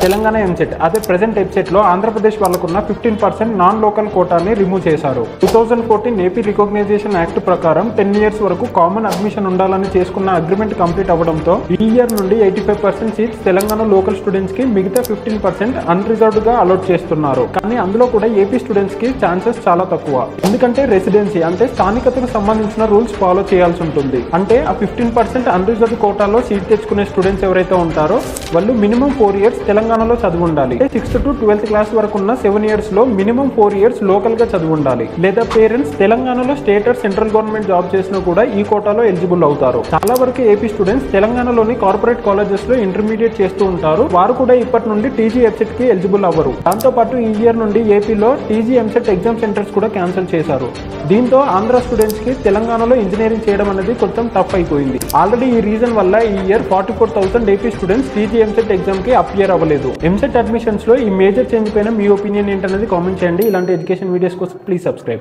తెలంగాణ ఎంసెట్ అదే ప్రెజెంట్ వెబ్సైట్లో ఆంధ్రప్రదేశ్ వాళ్ళకున్న 15% నాన్ లోకల్ కోటాని రిమూవ్ చేశారు. 2014 ఏపీ రికగ్నైజేషన్ యాక్ట్ ప్రకారం 10 years వరకు కామన్ అడ్మిషన్ ఉండాలని చేసుకున్న అగ్రిమెంట్ కంప్లీట్ అవ్వడంతో ఈ ఇయర్ నుండి 85% సీట్స్ తెలంగాణ లోకల్ స్టూడెంట్స్ కి మిగతా 15% అన్రిజర్వ్డ్ గా అలాట్ చేస్తున్నారు. కానీ అందులో కూడా ఏపీ స్టూడెంట్స్ కి ఛాన్సెస్ చాలా తక్కువ. ఎందుకంటే రెసిడెన్సీ అంటే స్థానికతకు సంబంధించిన రూల్స్ ఫాలో చేయాల్సి ఉంటుంది. అంటే ఆ 15% అన్రిజర్వ్డ్ కోటాలో సీట్ తెచ్చుకునే స్టూడెంట్స్ ఎవరైతే ఉంటారో వాళ్ళు మినిమం 4 years తెలంగాణలో చదువు ఉండాలి. 6th to 12th క్లాస్ వరకు ఉన్న 7 years లో మినిమం 4 years లోకల్ గా చదువు ఉండాలి. లేదా పేరెంట్స్ తెలంగాణలో state or central government job చేసినా కూడా ఈ కోటాలో ఎలిజిబుల్ అవుతారు. చాలా వరకు ఏపీ స్టూడెంట్స్ తెలంగాణలోని కార్పొరేట్ కాలేజెస్ లో ఇంటర్మీడియట్ చేస్తూ ఉంటారు. వారు కూడా ఇప్పటి నుండి టీజీ ఎంసెట్ కి ఎలిజిబుల్ అవ్వరు. దాంతో పాటు ఈ ఇయర్ నుండి ఏపీలో టీజీ ఎంసెట్ ఎగ్జామ్ సెంటర్స్ కూడా క్యాన్సిల్ చేశారు. దీంతో ఆంధ్ర స్టూడెంట్స్ కి తెలంగాణలో ఇంజనీరింగ్ చేయడం అనేది కొంచెం టఫ్ అయిపోయింది. ఆల్రెడీ ఈ రీజన్ వల్ల ఈ year 44,000 AP students TG EAMCET exam కి అపియర్ అవ్వలేదు. ఎంసెట్ అడ్మిషన్స్ లో ఈ మేజర్ చేంజ్ పైన మీ ఒపీనియన్ ఏంటనేది కామెంట్ చేయండి. ఇలాంటి ఎడ్యుకేషన్ వీడియోస్ కోసం ప్లీజ్ సబ్స్క్రైబ్.